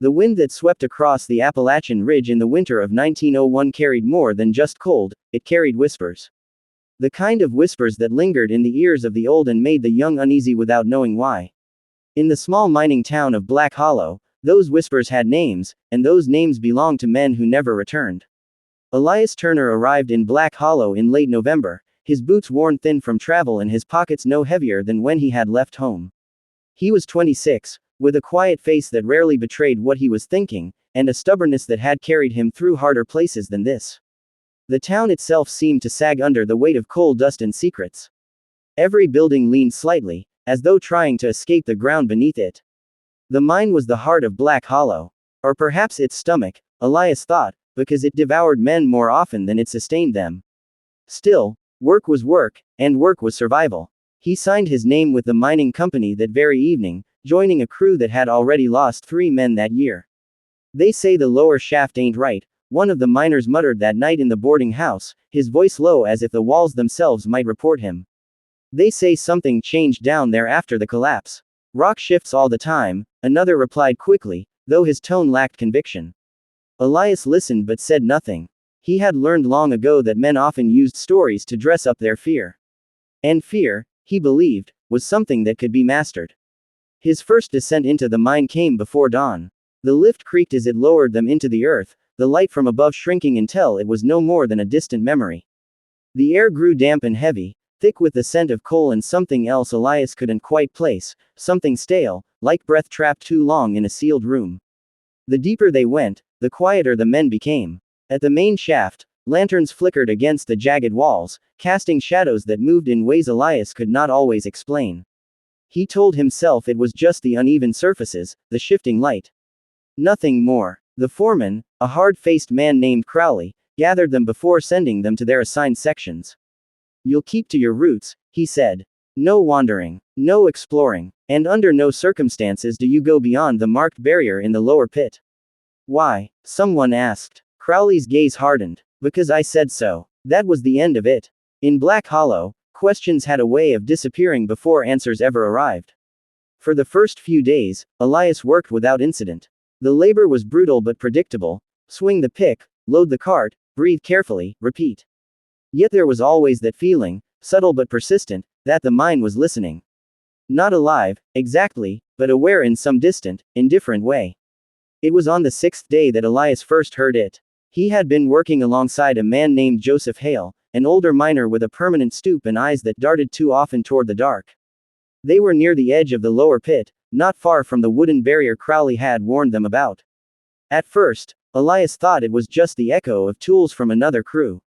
The wind that swept across the Appalachian Ridge in the winter of 1901 carried more than just cold, it carried whispers. The kind of whispers that lingered in the ears of the old and made the young uneasy without knowing why. In the small mining town of Black Hollow, those whispers had names, and those names belonged to men who never returned. Elias Turner arrived in Black Hollow in late November, his boots worn thin from travel and his pockets no heavier than when he had left home. He was 26, with a quiet face that rarely betrayed what he was thinking, and a stubbornness that had carried him through harder places than this. The town itself seemed to sag under the weight of coal dust and secrets. Every building leaned slightly, as though trying to escape the ground beneath it. The mine was the heart of Black Hollow. Or perhaps its stomach, Elias thought, because it devoured men more often than it sustained them. Still, work was work, and work was survival. He signed his name with the mining company that very evening, joining a crew that had already lost 3 men that year. "They say the lower shaft ain't right," one of the miners muttered that night in the boarding house, his voice low as if the walls themselves might report him. "They say something changed down there after the collapse. Rock shifts all the time," another replied quickly, though his tone lacked conviction. Elias listened but said nothing. He had learned long ago that men often used stories to dress up their fear. And fear, he believed, was something that could be mastered. His first descent into the mine came before dawn. The lift creaked as it lowered them into the earth, the light from above shrinking until it was no more than a distant memory. The air grew damp and heavy, thick with the scent of coal and something else Elias couldn't quite place, something stale, like breath trapped too long in a sealed room. The deeper they went, the quieter the men became. At the main shaft, lanterns flickered against the jagged walls, casting shadows that moved in ways Elias could not always explain. He told himself it was just the uneven surfaces, the shifting light. Nothing more. The foreman, a hard-faced man named Crowley, gathered them before sending them to their assigned sections. "You'll keep to your roots," he said. "No wandering, no exploring, and under no circumstances do you go beyond the marked barrier in the lower pit." "Why?" someone asked. Crowley's gaze hardened. "Because I said so." That was the end of it. In Black Hollow, questions had a way of disappearing before answers ever arrived. For the first few days, Elias worked without incident. The labor was brutal but predictable. Swing the pick, load the cart, breathe carefully, repeat. Yet there was always that feeling, subtle but persistent, that the mine was listening. Not alive, exactly, but aware in some distant, indifferent way. It was on the 6th day that Elias first heard it. He had been working alongside a man named Joseph Hale, an older miner with a permanent stoop and eyes that darted too often toward the dark. They were near the edge of the lower pit, not far from the wooden barrier Crowley had warned them about. At first, Elias thought it was just the echo of tools from another crew.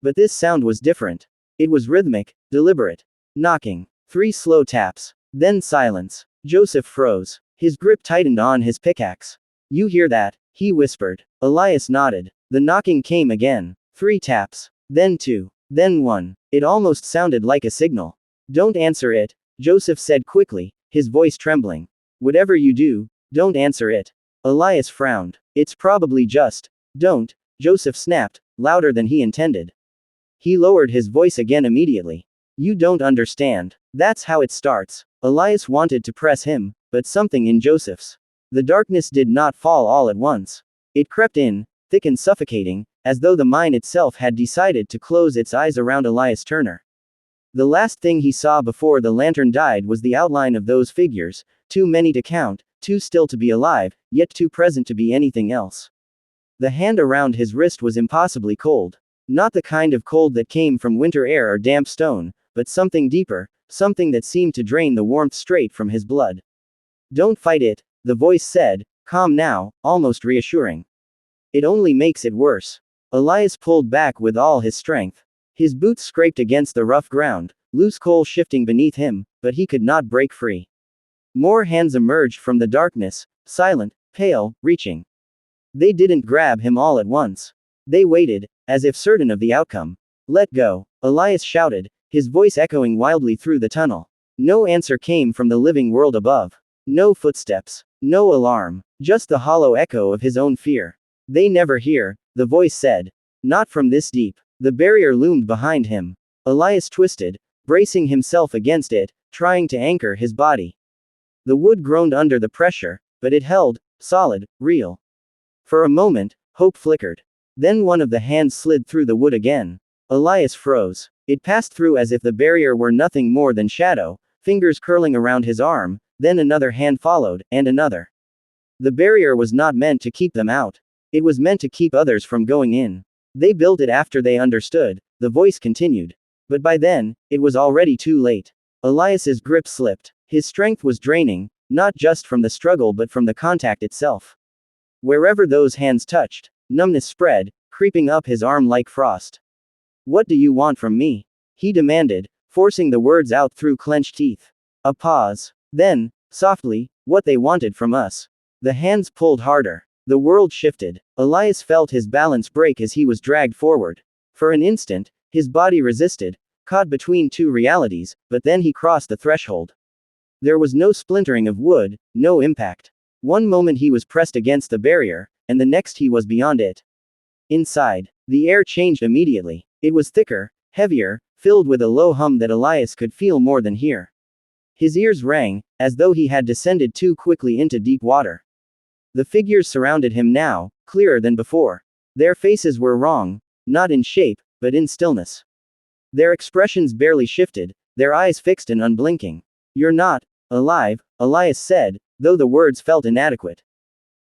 But this sound was different. It was rhythmic, deliberate. Knocking. 3 slow taps. Then silence. Joseph froze. His grip tightened on his pickaxe. "You hear that?" he whispered. Elias nodded. The knocking came again. 3 taps. Then 2. Then 1. It almost sounded like a signal. "Don't answer it," Joseph said quickly, his voice trembling. "Whatever you do, don't answer it." Elias frowned. "It's probably just. Don't," Joseph snapped, louder than he intended. He lowered his voice again immediately. "You don't understand. That's how it starts." Elias wanted to press him, but something in Joseph's. The darkness did not fall all at once. It crept in, thick and suffocating, as though the mine itself had decided to close its eyes around Elias Turner. The last thing he saw before the lantern died was the outline of those figures, too many to count, too still to be alive, yet too present to be anything else. The hand around his wrist was impossibly cold. Not the kind of cold that came from winter air or damp stone, but something deeper, something that seemed to drain the warmth straight from his blood. "Don't fight it," the voice said, calm now, almost reassuring. "It only makes it worse." Elias pulled back with all his strength. His boots scraped against the rough ground, loose coal shifting beneath him, but he could not break free. More hands emerged from the darkness, silent, pale, reaching. They didn't grab him all at once. They waited, as if certain of the outcome. "Let go," Elias shouted, his voice echoing wildly through the tunnel. No answer came from the living world above. No footsteps. No alarm. Just the hollow echo of his own fear. "They never hear," the voice said. "Not from this deep." The barrier loomed behind him. Elias twisted, bracing himself against it, trying to anchor his body. The wood groaned under the pressure, but it held, Solid, real. For a moment, hope flickered. Then one of the hands slid through the wood again. Elias froze. It passed through as if the barrier were nothing more than shadow, fingers curling around his arm, then another hand followed, and another. The barrier was not meant to keep them out. It was meant to keep others from going in. They built it after they understood, the voice continued. But by then, it was already too late. Elias's grip slipped. His strength was draining, not just from the struggle but from the contact itself. Wherever those hands touched, numbness spread, creeping up his arm like frost. "What do you want from me?" he demanded, forcing the words out through clenched teeth. A pause. Then, softly, "What they wanted from us." The hands pulled harder. The world shifted. Elias felt his balance break as he was dragged forward. For an instant, his body resisted, caught between two realities, but then he crossed the threshold. There was no splintering of wood, no impact. One moment he was pressed against the barrier, and the next he was beyond it. Inside, the air changed immediately. It was thicker, heavier, filled with a low hum that Elias could feel more than hear. His ears rang, as though he had descended too quickly into deep water. The figures surrounded him now, clearer than before. Their faces were wrong, not in shape, but in stillness. Their expressions barely shifted, their eyes fixed and unblinking. "You're not alive," Elias said, though the words felt inadequate.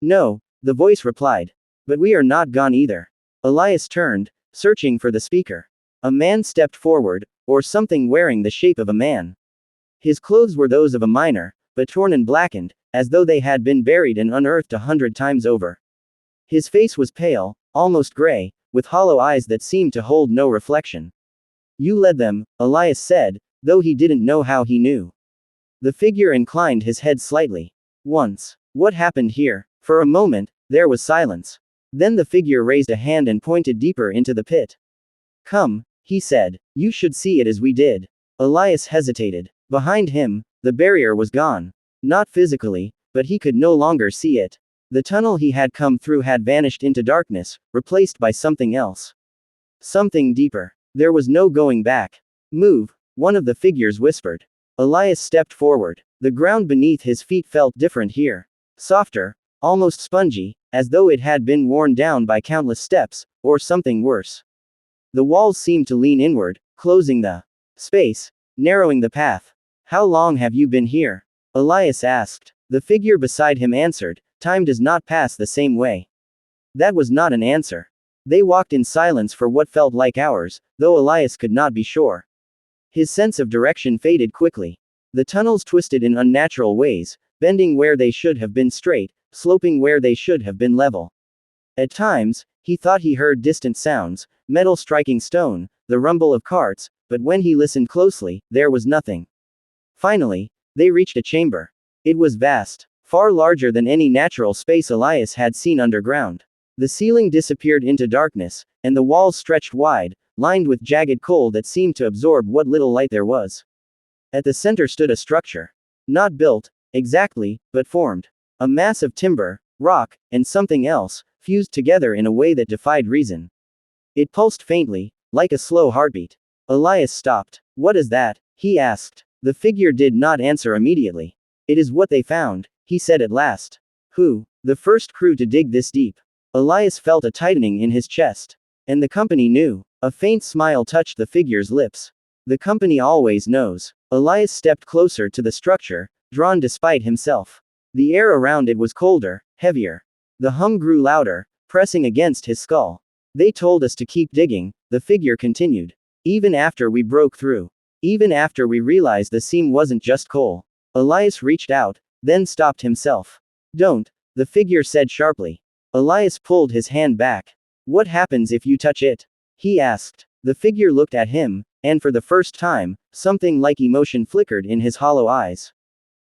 "No," the voice replied. "But we are not gone either." Elias turned, searching for the speaker. A man stepped forward, or something wearing the shape of a man. His clothes were those of a miner, but torn and blackened, as though they had been buried and unearthed 100 times over. His face was pale, almost gray, with hollow eyes that seemed to hold no reflection. "You led them," Elias said, though he didn't know how he knew. The figure inclined his head slightly. "Once. What happened here?" For a moment, there was silence. Then the figure raised a hand and pointed deeper into the pit. "Come," he said. "You should see it as we did." Elias hesitated. Behind him, the barrier was gone. Not physically, but he could no longer see it. The tunnel he had come through had vanished into darkness, replaced by something else. Something deeper. There was no going back. "Move," one of the figures whispered. Elias stepped forward. The ground beneath his feet felt different here. Softer, almost spongy, as though it had been worn down by countless steps, or something worse. The walls seemed to lean inward, closing the space, narrowing the path. "How long have you been here?" Elias asked. The figure beside him answered, "Time does not pass the same way." That was not an answer. They walked in silence for what felt like hours, though Elias could not be sure. His sense of direction faded quickly. The tunnels twisted in unnatural ways, bending where they should have been straight, sloping where they should have been level. At times, he thought he heard distant sounds, metal striking stone, the rumble of carts, but when he listened closely, there was nothing. Finally, they reached a chamber. It was vast, far larger than any natural space Elias had seen underground. The ceiling disappeared into darkness, and the walls stretched wide, lined with jagged coal that seemed to absorb what little light there was. At the center stood a structure. Not built, exactly, but formed. A mass of timber, rock, and something else, fused together in a way that defied reason. It pulsed faintly, like a slow heartbeat. Elias stopped. "What is that?" he asked. The figure did not answer immediately. "It is what they found," he said at last. "Who?" "The first crew to dig this deep." Elias felt a tightening in his chest. "And the company knew." A faint smile touched the figure's lips. "The company always knows." Elias stepped closer to the structure, drawn despite himself. The air around it was colder, heavier. The hum grew louder, pressing against his skull. "They told us to keep digging," the figure continued. "Even after we broke through. Even after we realized the seam wasn't just coal." Elias reached out, then stopped himself. "Don't," the figure said sharply. Elias pulled his hand back. "What happens if you touch it?" he asked. The figure looked at him, and for the first time, something like emotion flickered in his hollow eyes.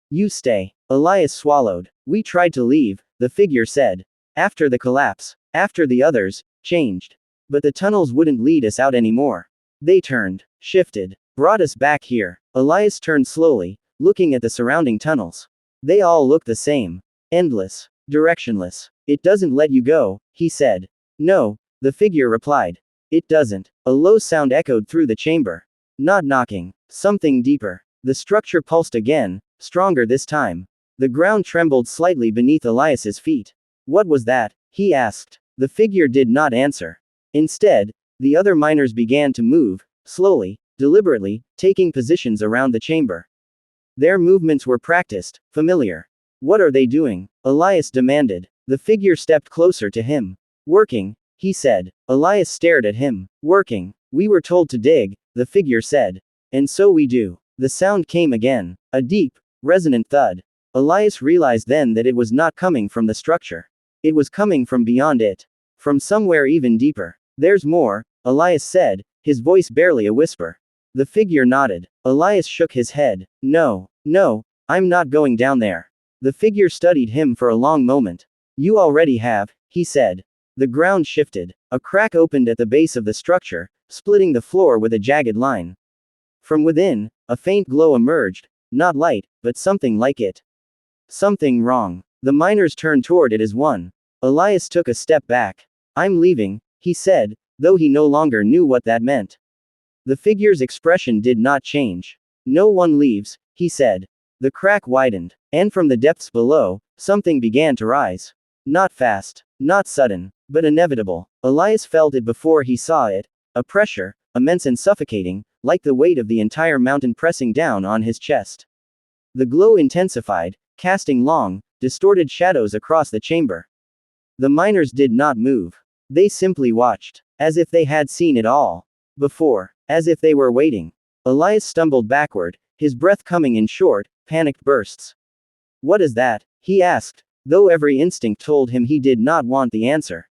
"You stay." Elias swallowed. "We tried to leave," the figure said. "After the collapse. After the others changed. But the tunnels wouldn't lead us out anymore. They turned, shifted, brought us back here." Elias turned slowly, looking at the surrounding tunnels. They all looked the same. Endless. Directionless. "It doesn't let you go," he said. "No," the figure replied. "It doesn't." A low sound echoed through the chamber. Not knocking. Something deeper. The structure pulsed again, stronger this time. The ground trembled slightly beneath Elias's feet. What was that? He asked. The figure did not answer. Instead, the other miners began to move, slowly, deliberately, taking positions around the chamber. Their movements were practiced, familiar. What are they doing? Elias demanded. The figure stepped closer to him. Working, he said. Elias stared at him. Working. We were told to dig, the figure said. And so we do. The sound came again. A deep, resonant thud. Elias realized then that it was not coming from the structure. It was coming from beyond it. From somewhere even deeper. There's more, Elias said, his voice barely a whisper. The figure nodded. Elias shook his head. No, I'm not going down there. The figure studied him for a long moment. You already have, he said. The ground shifted. A crack opened at the base of the structure, splitting the floor with a jagged line. From within, a faint glow emerged, not light, but something like it. Something wrong. The miners turned toward it as one. Elias took a step back. I'm leaving, he said, though he no longer knew what that meant. The figure's expression did not change. No one leaves, he said. The crack widened, and from the depths below, something began to rise. Not fast, not sudden, but inevitable. Elias felt it before he saw it. A pressure, immense and suffocating, like the weight of the entire mountain pressing down on his chest. The glow intensified, casting long, distorted shadows across the chamber. The miners did not move. They simply watched, as if they had seen it all before, as if they were waiting. Elias stumbled backward, his breath coming in short, panicked bursts. What is that? He asked, though every instinct told him he did not want the answer.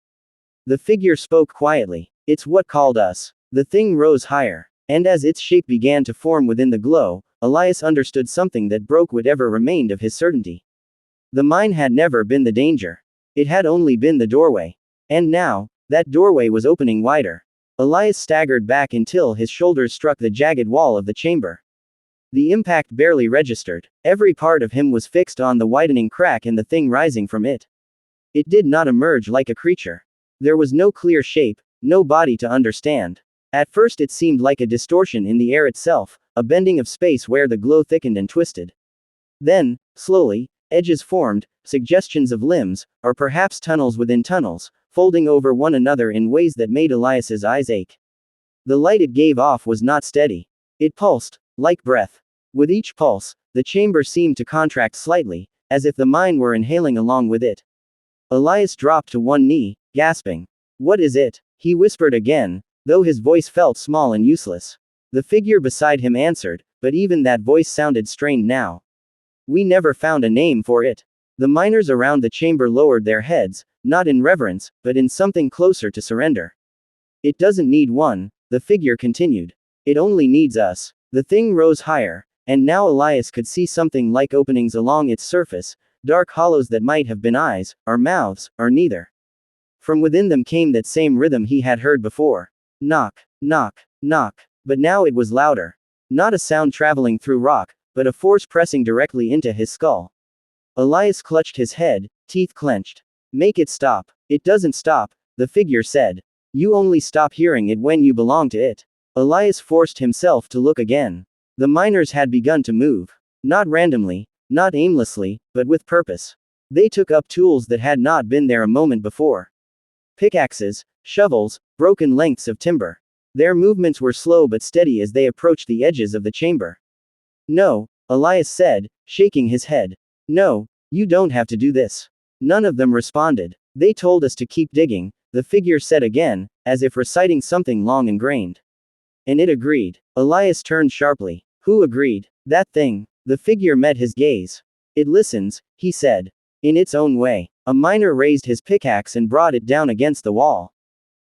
The figure spoke quietly. It's what called us. The thing rose higher, and as its shape began to form within the glow, Elias understood something that broke whatever remained of his certainty. The mine had never been the danger. It had only been the doorway. And now, that doorway was opening wider. Elias staggered back until his shoulders struck the jagged wall of the chamber. The impact barely registered. Every part of him was fixed on the widening crack and the thing rising from it. It did not emerge like a creature. There was no clear shape, no body to understand. At first it seemed like a distortion in the air itself, a bending of space where the glow thickened and twisted. Then, slowly, edges formed, suggestions of limbs, or perhaps tunnels within tunnels, folding over one another in ways that made Elias's eyes ache. The light it gave off was not steady. It pulsed, like breath. With each pulse, the chamber seemed to contract slightly, as if the mine were inhaling along with it. Elias dropped to one knee, gasping. What is it? He whispered again, though his voice felt small and useless. The figure beside him answered, but even that voice sounded strained now. We never found a name for it. The miners around the chamber lowered their heads, not in reverence, but in something closer to surrender. It doesn't need one, the figure continued. It only needs us. The thing rose higher, and now Elias could see something like openings along its surface, dark hollows that might have been eyes, or mouths, or neither. From within them came that same rhythm he had heard before. Knock, knock, knock. But now it was louder. Not a sound traveling through rock, but a force pressing directly into his skull. Elias clutched his head, teeth clenched. Make it stop. It doesn't stop, the figure said. You only stop hearing it when you belong to it. Elias forced himself to look again. The miners had begun to move. Not randomly, not aimlessly, but with purpose. They took up tools that had not been there a moment before. Pickaxes, shovels, broken lengths of timber. Their movements were slow but steady as they approached the edges of the chamber. No, Elias said, shaking his head. No, you don't have to do this. None of them responded. They told us to keep digging, the figure said again, as if reciting something long ingrained. And it agreed. Elias turned sharply. Who agreed? That thing. The figure met his gaze. It listens, he said. In its own way. A miner raised his pickaxe and brought it down against the wall.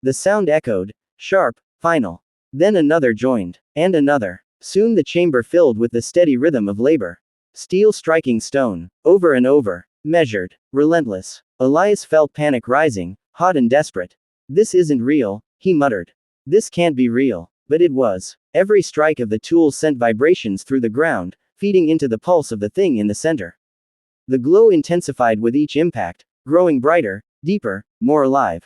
The sound echoed, sharp, final. Then another joined. And another. Soon the chamber filled with the steady rhythm of labor. Steel striking stone. Over and over. Measured. Relentless. Elias felt panic rising, hot and desperate. This isn't real, he muttered. This can't be real. But it was. Every strike of the tool sent vibrations through the ground, feeding into the pulse of the thing in the center. The glow intensified with each impact, growing brighter, deeper, more alive.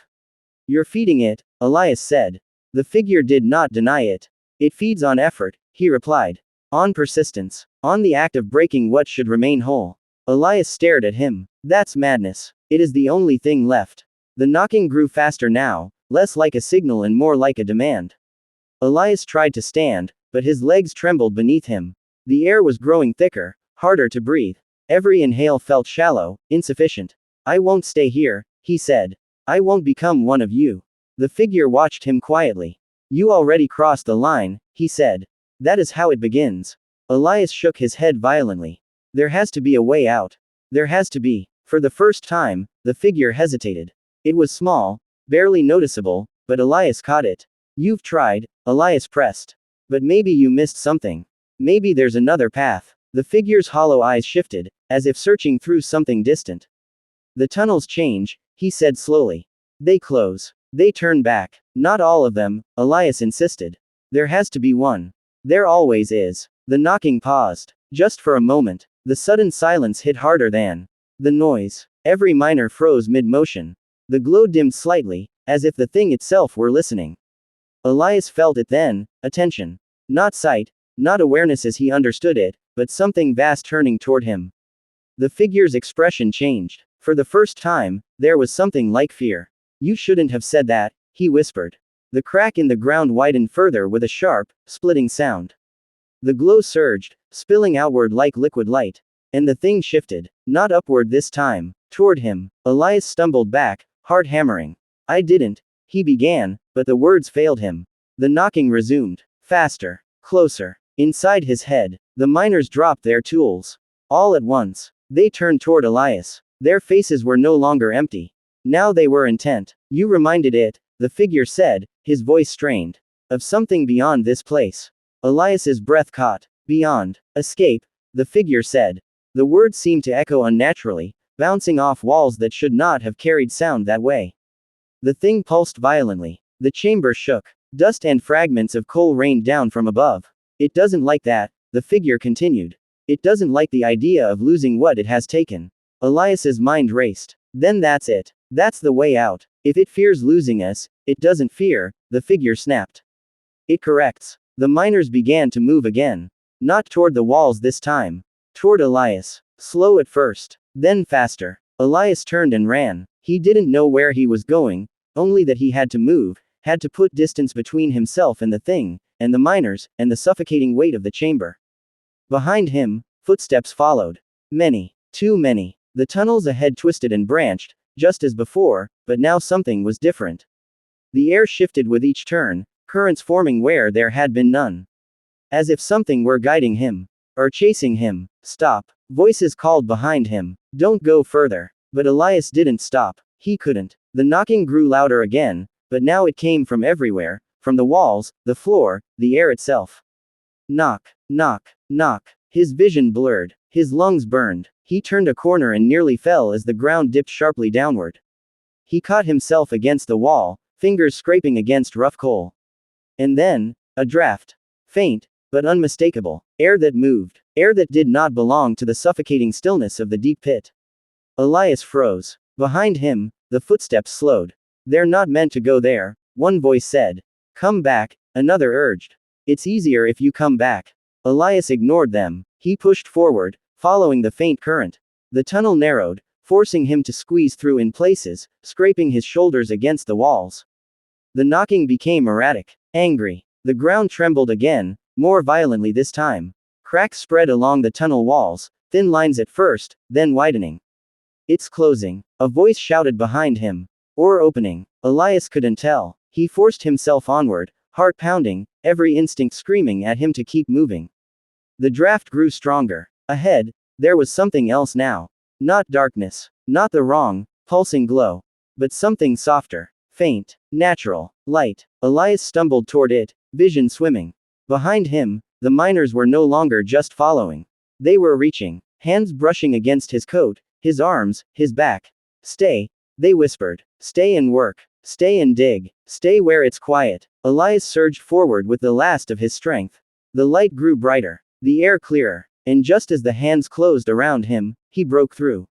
You're feeding it, Elias said. The figure did not deny it. It feeds on effort, he replied. On persistence. On the act of breaking what should remain whole. Elias stared at him. That's madness. It is the only thing left. The knocking grew faster now, less like a signal and more like a demand. Elias tried to stand, but his legs trembled beneath him. The air was growing thicker, harder to breathe. Every inhale felt shallow, insufficient. I won't stay here, he said. I won't become one of you. The figure watched him quietly. You already crossed the line, he said. That is how it begins. Elias shook his head violently. There has to be a way out. There has to be. For the first time, the figure hesitated. It was small, barely noticeable, but Elias caught it. You've tried, Elias pressed. But maybe you missed something. Maybe there's another path. The figure's hollow eyes shifted, as if searching through something distant. The tunnels change, he said slowly. They close. They turn back. Not all of them, Elias insisted. There has to be one. There always is. The knocking paused. Just for a moment. The sudden silence hit harder than the noise. Every miner froze mid-motion. The glow dimmed slightly, as if the thing itself were listening. Elias felt it then, attention. Not sight, not awareness as he understood it, but something vast turning toward him. The figure's expression changed. For the first time, there was something like fear. You shouldn't have said that, he whispered. The crack in the ground widened further with a sharp, splitting sound. The glow surged, spilling outward like liquid light. And the thing shifted, not upward this time, toward him. Elias stumbled back, heart hammering. I didn't, he began, but the words failed him. The knocking resumed. Faster. Closer. Inside his head, the miners dropped their tools. All at once, they turned toward Elias. Their faces were no longer empty. Now they were intent. You reminded it, the figure said, his voice strained. Of something beyond this place. Elias's breath caught. Beyond. Escape, the figure said. The words seemed to echo unnaturally, bouncing off walls that should not have carried sound that way. The thing pulsed violently. The chamber shook. Dust and fragments of coal rained down from above. It doesn't like that, the figure continued. It doesn't like the idea of losing what it has taken. Elias's mind raced. Then that's it. That's the way out. If it fears losing us, it doesn't fear, the figure snapped. It corrects. The miners began to move again. Not toward the walls this time. Toward Elias. Slow at first. Then faster. Elias turned and ran. He didn't know where he was going, only that he had to move, had to put distance between himself and the thing, and the miners, and the suffocating weight of the chamber. Behind him, footsteps followed. Many. Too many. The tunnels ahead twisted and branched, just as before, but now something was different. The air shifted with each turn, currents forming where there had been none. As if something were guiding him. Or chasing him. Stop. Voices called behind him. Don't go further. But Elias didn't stop. He couldn't. The knocking grew louder again, but now it came from everywhere, from the walls, the floor, the air itself. Knock. Knock. Knock. His vision blurred. His lungs burned. He turned a corner and nearly fell as the ground dipped sharply downward. He caught himself against the wall, fingers scraping against rough coal. And then, a draft. Faint, but unmistakable. Air that moved. Air that did not belong to the suffocating stillness of the deep pit. Elias froze. Behind him, the footsteps slowed. They're not meant to go there, one voice said. Come back, another urged. It's easier if you come back. Elias ignored them. He pushed forward, following the faint current. The tunnel narrowed, forcing him to squeeze through in places, scraping his shoulders against the walls. The knocking became erratic, angry. The ground trembled again, more violently this time. Cracks spread along the tunnel walls, thin lines at first, then widening. It's closing, a voice shouted behind him. Or opening. Elias couldn't tell. He forced himself onward, heart pounding, every instinct screaming at him to keep moving. The draft grew stronger. Ahead, there was something else now. Not darkness. Not the wrong, pulsing glow. But something softer. Faint. Natural. Light. Elias stumbled toward it, vision swimming. Behind him, the miners were no longer just following. They were reaching. Hands brushing against his coat, his arms, his back. Stay, they whispered. Stay and work. Stay and dig. Stay where it's quiet. Elias surged forward with the last of his strength. The light grew brighter. The air clearer. And just as the hands closed around him, he broke through.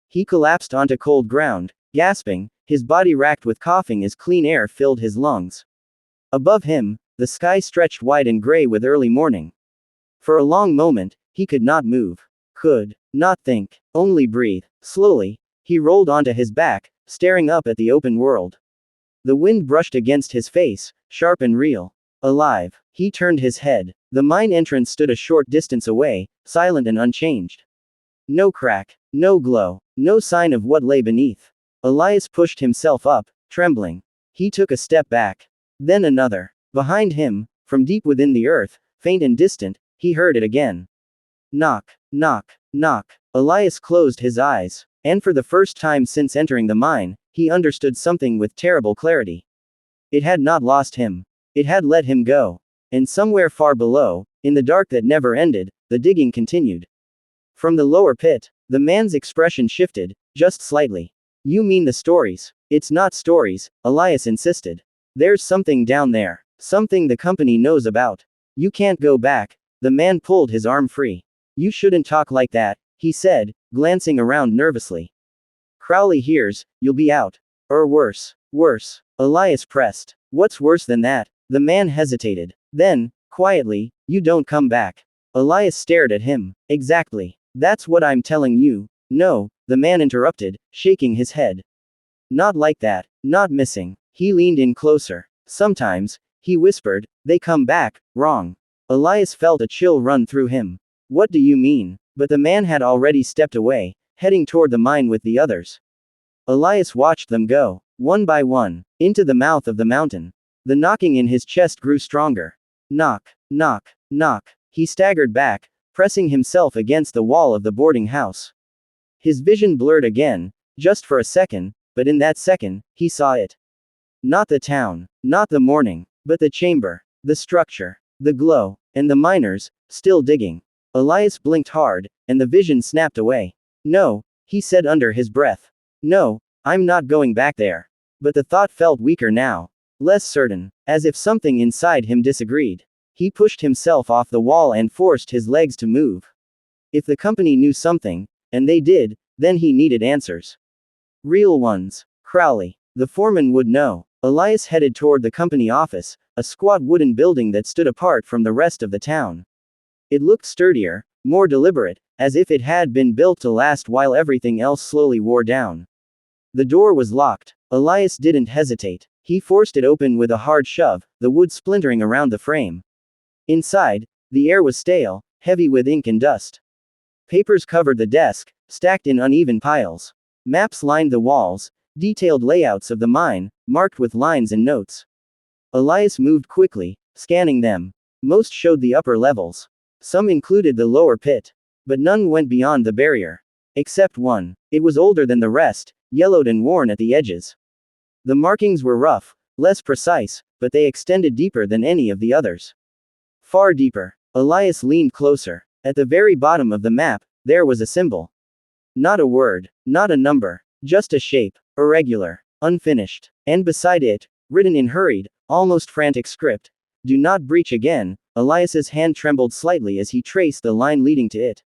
He collapsed onto cold ground, gasping, his body racked with coughing as clean air filled his lungs. Above him, the sky stretched wide and gray with early morning. For a long moment, he could not move. Could not think. Only breathe. Slowly, he rolled onto his back, staring up at the open world. The wind brushed against his face, sharp and real. Alive. He turned his head. The mine entrance stood a short distance away, silent and unchanged. No crack, no glow, no sign of what lay beneath. Elias pushed himself up, trembling. He took a step back. Then another. Behind him, from deep within the earth, faint and distant, he heard it again. Knock, knock, knock. Elias closed his eyes. And for the first time since entering the mine, he understood something with terrible clarity. It had not lost him. It had let him go. And somewhere far below, in the dark that never ended, the digging continued. From the lower pit, the man's expression shifted, just slightly. You mean the stories? It's not stories, Elias insisted. There's something down there. Something the company knows about. You can't go back. The man pulled his arm free. You shouldn't talk like that, he said, glancing around nervously. Crowley hears, you'll be out. Or worse. Worse. Elias pressed. What's worse than that? The man hesitated. Then, quietly, you don't come back. Elias stared at him. Exactly. That's what I'm telling you. No, the man interrupted, shaking his head. Not like that. Not missing. He leaned in closer. Sometimes, he whispered, they come back, wrong. Elias felt a chill run through him. What do you mean? But the man had already stepped away, heading toward the mine with the others. Elias watched them go, one by one, into the mouth of the mountain. The knocking in his chest grew stronger. Knock, knock, knock. He staggered back, pressing himself against the wall of the boarding house. His vision blurred again, just for a second, but in that second, he saw it. Not the town, not the morning, but the chamber, the structure, the glow, and the miners, still digging. Elias blinked hard, and the vision snapped away. No, he said under his breath. No, I'm not going back there. But the thought felt weaker now. Less certain, as if something inside him disagreed. He pushed himself off the wall and forced his legs to move. If the company knew something, and they did, then he needed answers. Real ones. Crowley. The foreman would know. Elias headed toward the company office, a squat wooden building that stood apart from the rest of the town. It looked sturdier, more deliberate, as if it had been built to last while everything else slowly wore down. The door was locked. Elias didn't hesitate. He forced it open with a hard shove, the wood splintering around the frame. Inside, the air was stale, heavy with ink and dust. Papers covered the desk, stacked in uneven piles. Maps lined the walls, detailed layouts of the mine, marked with lines and notes. Elias moved quickly, scanning them. Most showed the upper levels. Some included the lower pit. But none went beyond the barrier. Except one. It was older than the rest, yellowed and worn at the edges. The markings were rough, less precise, but they extended deeper than any of the others. Far deeper. Elias leaned closer. At the very bottom of the map, there was a symbol. Not a word, not a number, just a shape, irregular, unfinished. And beside it, written in hurried, almost frantic script, do not breach again. Elias's hand trembled slightly as he traced the line leading to it.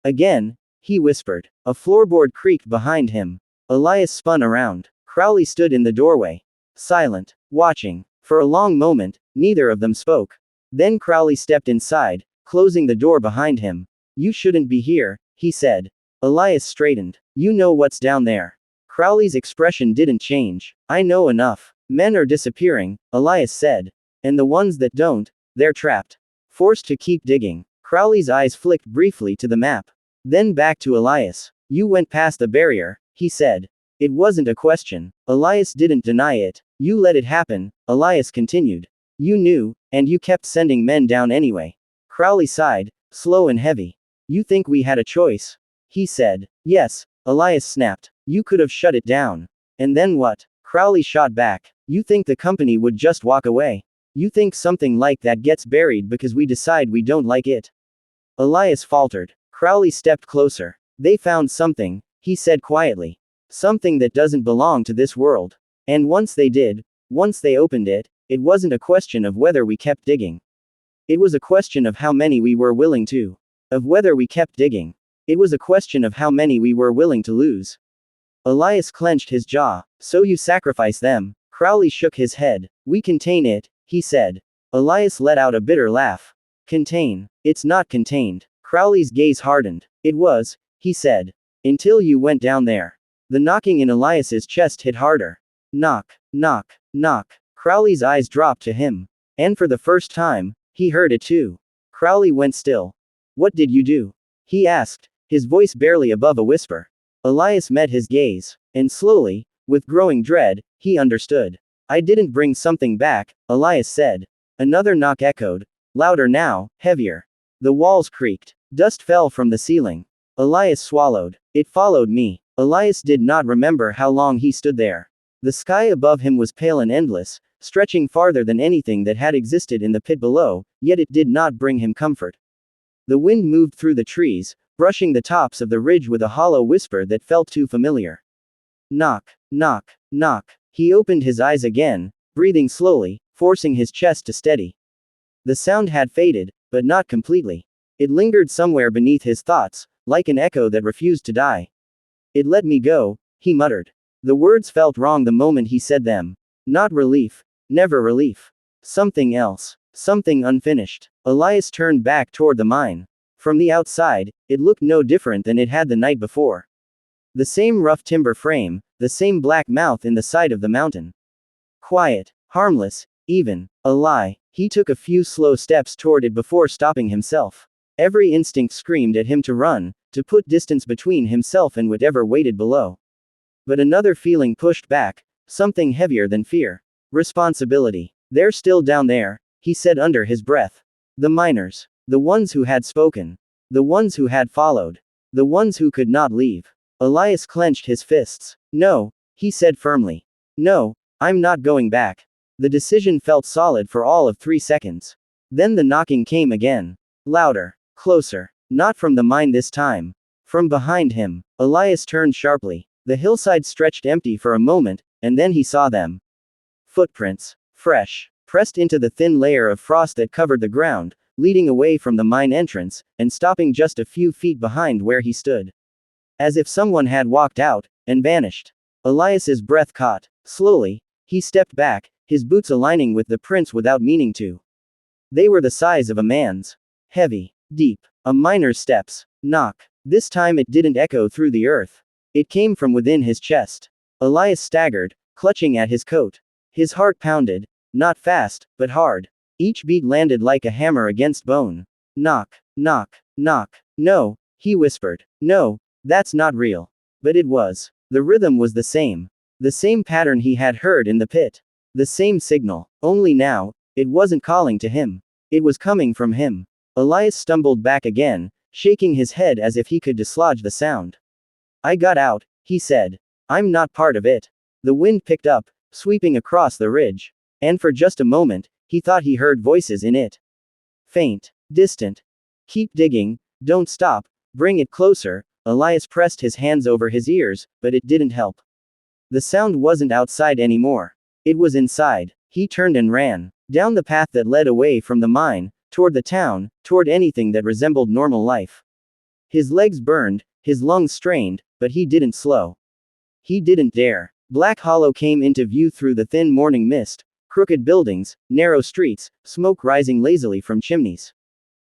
Again, he whispered. A floorboard creaked behind him. Elias spun around. Crowley stood in the doorway. Silent, watching. For a long moment, neither of them spoke. Then Crowley stepped inside, closing the door behind him. You shouldn't be here, he said. Elias straightened. You know what's down there. Crowley's expression didn't change. I know enough. Men are disappearing, Elias said. And the ones that don't, they're trapped. Forced to keep digging. Crowley's eyes flicked briefly to the map. Then back to Elias. You went past the barrier, he said. It wasn't a question. Elias didn't deny it. You let it happen, Elias continued. You knew, and you kept sending men down anyway. Crowley sighed, slow and heavy. You think we had a choice? He said. Yes, Elias snapped. You could have shut it down. And then what? Crowley shot back. You think the company would just walk away? You think something like that gets buried because we decide we don't like it? Elias faltered. Crowley stepped closer. They found something, he said quietly. Something that doesn't belong to this world. And once they did, once they opened it, it wasn't a question of whether we kept digging. It was a question of how many we were willing to. Of whether we kept digging. It was a question of how many we were willing to lose. Elias clenched his jaw. So you sacrifice them? Crowley shook his head. We contain it, he said. Elias let out a bitter laugh. Contain. It's not contained. Crowley's gaze hardened. It was, he said. Until you went down there. The knocking in Elias's chest hit harder. Knock, knock, knock. Crowley's eyes dropped to him. And for the first time, he heard it too. Crowley went still. What did you do? He asked, his voice barely above a whisper. Elias met his gaze. And slowly, with growing dread, he understood. I didn't bring something back, Elias said. Another knock echoed. Louder now, heavier. The walls creaked. Dust fell from the ceiling. Elias swallowed. It followed me. Elias did not remember how long he stood there. The sky above him was pale and endless, stretching farther than anything that had existed in the pit below, yet it did not bring him comfort. The wind moved through the trees, brushing the tops of the ridge with a hollow whisper that felt too familiar. Knock, knock, knock. He opened his eyes again, breathing slowly, forcing his chest to steady. The sound had faded, but not completely. It lingered somewhere beneath his thoughts, like an echo that refused to die. It let me go, he muttered. The words felt wrong the moment he said them. Not relief. Never relief. Something else. Something unfinished. Elias turned back toward the mine. From the outside, it looked no different than it had the night before. The same rough timber frame, the same black mouth in the side of the mountain. Quiet, harmless, even a lie. He took a few slow steps toward it before stopping himself. Every instinct screamed at him to run, to put distance between himself and whatever waited below. But another feeling pushed back, something heavier than fear. Responsibility. They're still down there, he said under his breath. The miners. The ones who had spoken. The ones who had followed. The ones who could not leave. Elias clenched his fists. No, he said firmly. No, I'm not going back. The decision felt solid for all of 3 seconds. Then the knocking came again. Louder. Closer. Not from the mine this time. From behind him. Elias turned sharply. The hillside stretched empty for a moment, and then he saw them. Footprints. Fresh. Pressed into the thin layer of frost that covered the ground, leading away from the mine entrance, and stopping just a few feet behind where he stood. As if someone had walked out, and vanished. Elias's breath caught. Slowly, he stepped back, his boots aligning with the prints without meaning to. They were the size of a man's. Heavy. Deep. A miner's steps. Knock. This time it didn't echo through the earth. It came from within his chest. Elias staggered, clutching at his coat. His heart pounded. Not fast, but hard. Each beat landed like a hammer against bone. Knock. Knock. Knock. No, he whispered. No, that's not real. But it was. The rhythm was the same. The same pattern he had heard in the pit. The same signal. Only now, it wasn't calling to him. It was coming from him. Elias stumbled back again, shaking his head as if he could dislodge the sound. I got out, he said. I'm not part of it. The wind picked up, sweeping across the ridge. And for just a moment, he thought he heard voices in it. Faint. Distant. Keep digging, don't stop, bring it closer. Elias pressed his hands over his ears, but it didn't help. The sound wasn't outside anymore. It was inside. He turned and ran. Down the path that led away from the mine, toward the town, toward anything that resembled normal life. His legs burned, his lungs strained, but he didn't slow. He didn't dare. Black Hollow came into view through the thin morning mist, crooked buildings, narrow streets, smoke rising lazily from chimneys.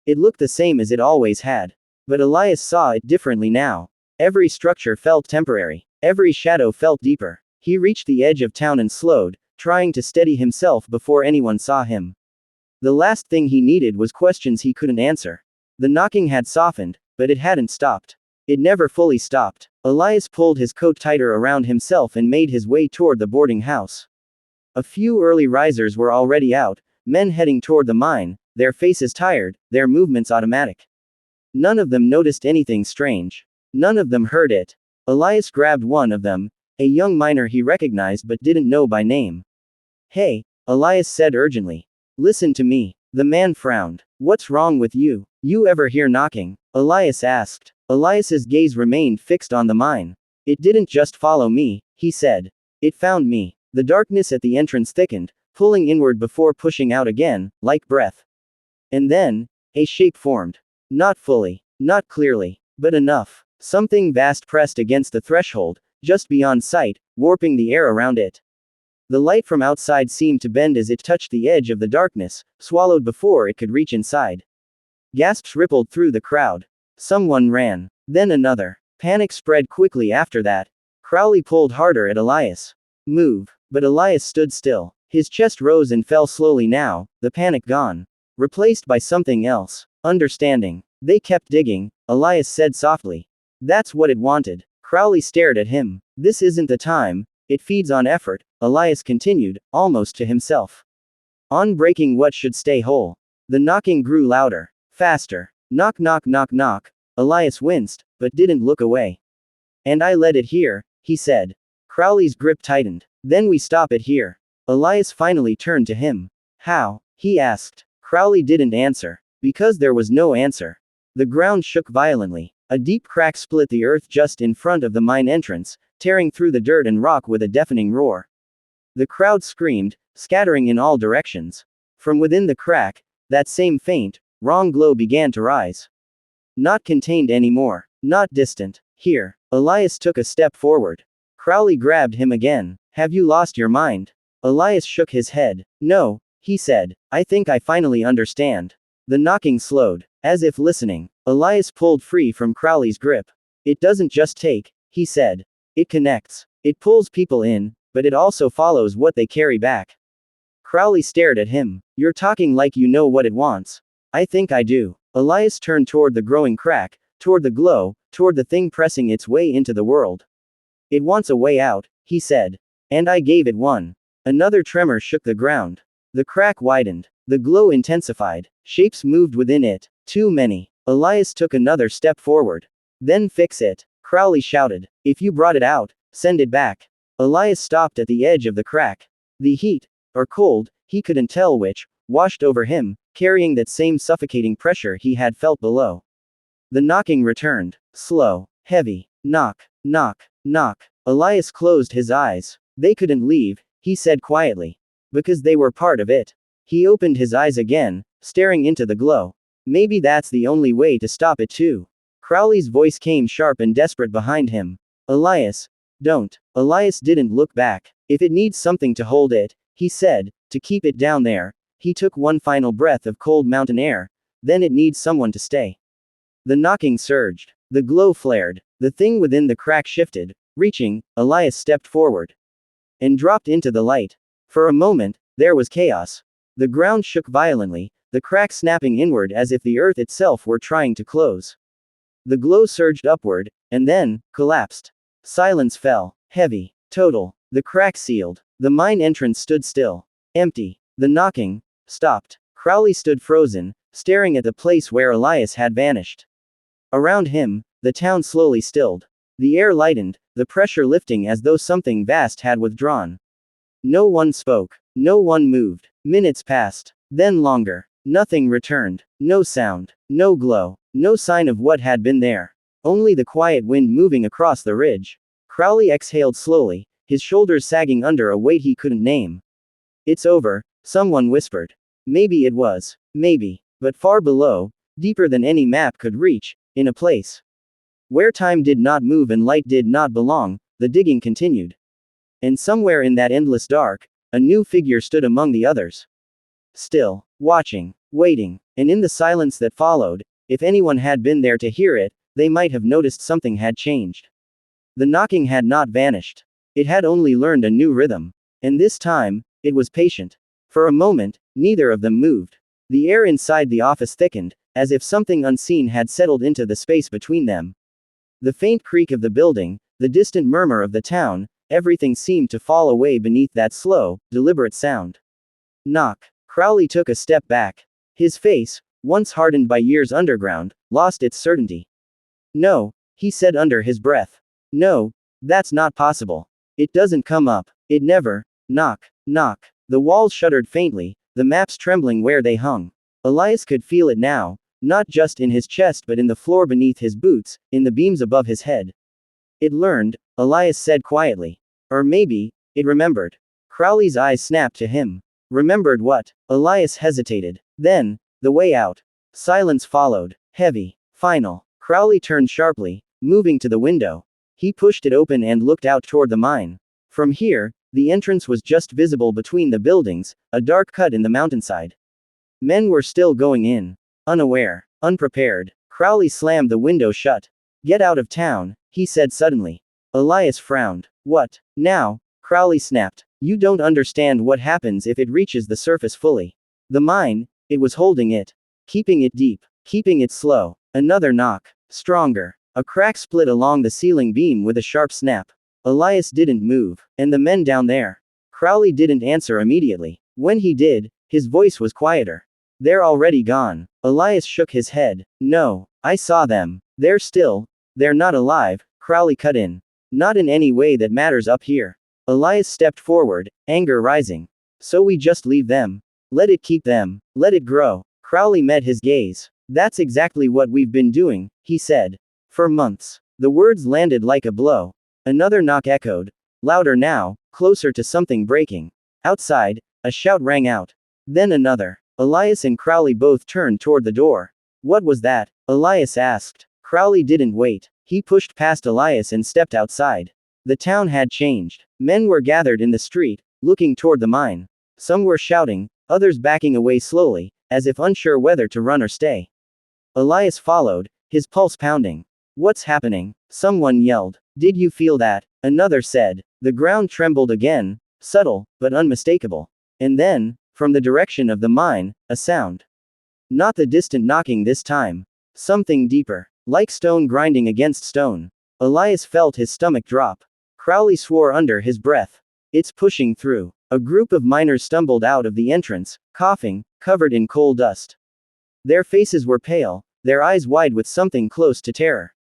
It looked the same as it always had. But Elias saw it differently now. Every structure felt temporary. Every shadow felt deeper. He reached the edge of town and slowed, trying to steady himself before anyone saw him. The last thing he needed was questions he couldn't answer. The knocking had softened, but it hadn't stopped. It never fully stopped. Elias pulled his coat tighter around himself and made his way toward the boarding house. A few early risers were already out, men heading toward the mine, their faces tired, their movements automatic. None of them noticed anything strange. None of them heard it. Elias grabbed one of them, a young miner he recognized but didn't know by name. Hey, Elias said urgently. Listen to me. The man frowned. What's wrong with you? You ever hear knocking? Elias asked. Elias's gaze remained fixed on the mine. It didn't just follow me, he said. It found me. The darkness at the entrance thickened, pulling inward before pushing out again, like breath. And then, a shape formed. Not fully, not clearly, but enough. Something vast pressed against the threshold, just beyond sight, warping the air around it. The light from outside seemed to bend as it touched the edge of the darkness, swallowed before it could reach inside. Gasps rippled through the crowd. Someone ran. Then another. Panic spread quickly after that. Crowley pulled harder at Elias. Move. But Elias stood still. His chest rose and fell slowly now, the panic gone. Replaced by something else. Understanding. They kept digging, Elias said softly. That's what it wanted. Crowley stared at him. This isn't the time, it feeds on effort, Elias continued, almost to himself. On breaking what should stay whole. The knocking grew louder. Faster. Knock knock knock knock. Elias winced, but didn't look away. And I let it here, he said. Crowley's grip tightened. Then we stop it here. Elias finally turned to him. How? He asked. Crowley didn't answer. Because there was no answer. The ground shook violently. A deep crack split the earth just in front of the mine entrance, tearing through the dirt and rock with a deafening roar. The crowd screamed, scattering in all directions. From within the crack, that same faint, wrong glow began to rise. Not contained anymore. Not distant. Here. Elias took a step forward. Crowley grabbed him again. Have you lost your mind? Elias shook his head. No, he said. I think I finally understand. The knocking slowed. As if listening. Elias pulled free from Crowley's grip. It doesn't just take, he said. It connects. It pulls people in, but it also follows what they carry back. Crowley stared at him. You're talking like you know what it wants. I think I do. Elias turned toward the growing crack, toward the glow, toward the thing pressing its way into the world. It wants a way out, he said. And I gave it one. Another tremor shook the ground. The crack widened. The glow intensified. Shapes moved within it. Too many. Elias took another step forward. Then fix it. Crowley shouted. If you brought it out, send it back. Elias stopped at the edge of the crack. The heat, or cold, he couldn't tell which, washed over him, carrying that same suffocating pressure he had felt below. The knocking returned. Slow. Heavy. Knock. Knock. Knock. Elias closed his eyes. They couldn't leave, he said quietly. Because they were part of it. He opened his eyes again, staring into the glow. Maybe that's the only way to stop it too. Crowley's voice came sharp and desperate behind him. Elias. Don't. Elias didn't look back. If it needs something to hold it, he said, to keep it down there. He took one final breath of cold mountain air. Then it needs someone to stay. The knocking surged. The glow flared. The thing within the crack shifted. Reaching, Elias stepped forward. And dropped into the light. For a moment, there was chaos. The ground shook violently, the crack snapping inward as if the earth itself were trying to close. The glow surged upward, and then, collapsed. Silence fell. Heavy. Total. The crack sealed. The mine entrance stood still. Empty. The knocking stopped. Crowley stood frozen, staring at the place where Elias had vanished. Around him, the town slowly stilled. The air lightened, the pressure lifting as though something vast had withdrawn. No one spoke. No one moved. Minutes passed. Then longer. Nothing returned. No sound. No glow. No sign of what had been there. Only the quiet wind moving across the ridge. Crowley exhaled slowly, his shoulders sagging under a weight he couldn't name. It's over, someone whispered. Maybe it was. Maybe. But far below, deeper than any map could reach, in a place where time did not move and light did not belong, the digging continued. And somewhere in that endless dark, a new figure stood among the others. Still, watching, waiting, and in the silence that followed, if anyone had been there to hear it, they might have noticed something had changed. The knocking had not vanished. It had only learned a new rhythm. And this time, it was patient. For a moment, neither of them moved. The air inside the office thickened, as if something unseen had settled into the space between them. The faint creak of the building, the distant murmur of the town, everything seemed to fall away beneath that slow, deliberate sound. Knock. Crowley took a step back. His face, once hardened by years underground, lost its certainty. No, he said under his breath. No, that's not possible. It doesn't come up. It never. Knock. Knock. The walls shuddered faintly, the maps trembling where they hung. Elias could feel it now, not just in his chest but in the floor beneath his boots, in the beams above his head. It learned, Elias said quietly. Or maybe, it remembered. Crowley's eyes snapped to him. Remembered what? Elias hesitated. Then, the way out. Silence followed. Heavy. Final. Crowley turned sharply, moving to the window. He pushed it open and looked out toward the mine. From here, the entrance was just visible between the buildings, a dark cut in the mountainside. Men were still going in. Unaware. Unprepared. Crowley slammed the window shut. Get out of town, he said suddenly. Elias frowned. What? Now? Crowley snapped. You don't understand what happens if it reaches the surface fully. The mine, it was holding it. Keeping it deep. Keeping it slow. Another knock. Stronger. A crack split along the ceiling beam with a sharp snap. Elias didn't move. And the men down there? Crowley didn't answer immediately. When he did, his voice was quieter. They're already gone. Elias shook his head. No, I saw them. They're still. They're not alive, Crowley cut in. Not in any way that matters up here. Elias stepped forward, anger rising. So we just leave them. Let it keep them. Let it grow. Crowley met his gaze. That's exactly what we've been doing, he said. For months. The words landed like a blow. Another knock echoed. Louder now, closer to something breaking. Outside, a shout rang out. Then another. Elias and Crowley both turned toward the door. What was that? Elias asked. Crowley didn't wait. He pushed past Elias and stepped outside. The town had changed. Men were gathered in the street, looking toward the mine. Some were shouting, others backing away slowly, as if unsure whether to run or stay. Elias followed, his pulse pounding. What's happening? Someone yelled. Did you feel that? Another said. The ground trembled again, subtle, but unmistakable. And then, from the direction of the mine, a sound. Not the distant knocking this time. Something deeper. Like stone grinding against stone. Elias felt his stomach drop. Crowley swore under his breath. It's pushing through. A group of miners stumbled out of the entrance, coughing, covered in coal dust. Their faces were pale, their eyes wide with something close to terror.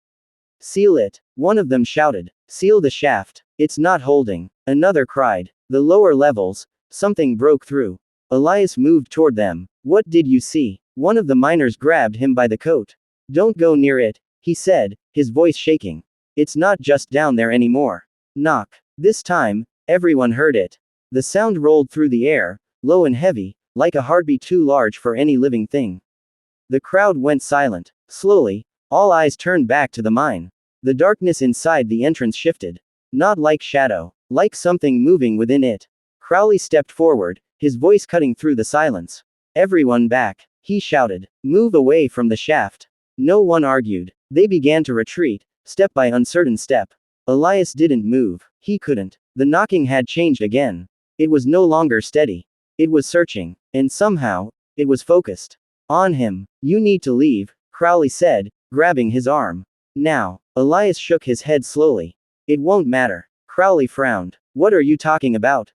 Seal it, one of them shouted. Seal the shaft. It's not holding. Another cried. The lower levels, something broke through. Elias moved toward them. What did you see? One of the miners grabbed him by the coat. Don't go near it, he said, his voice shaking. It's not just down there anymore. Knock. This time, everyone heard it. The sound rolled through the air, low and heavy, like a heartbeat too large for any living thing. The crowd went silent. Slowly, all eyes turned back to the mine. The darkness inside the entrance shifted. Not like shadow, like something moving within it. Crowley stepped forward, his voice cutting through the silence. Everyone back, he shouted. Move away from the shaft. No one argued. They began to retreat, step by uncertain step. Elias didn't move. He couldn't. The knocking had changed again. It was no longer steady. It was searching. And somehow, it was focused. On him. You need to leave, Crowley said, grabbing his arm. Now. Elias shook his head slowly. It won't matter. Crowley frowned. What are you talking about?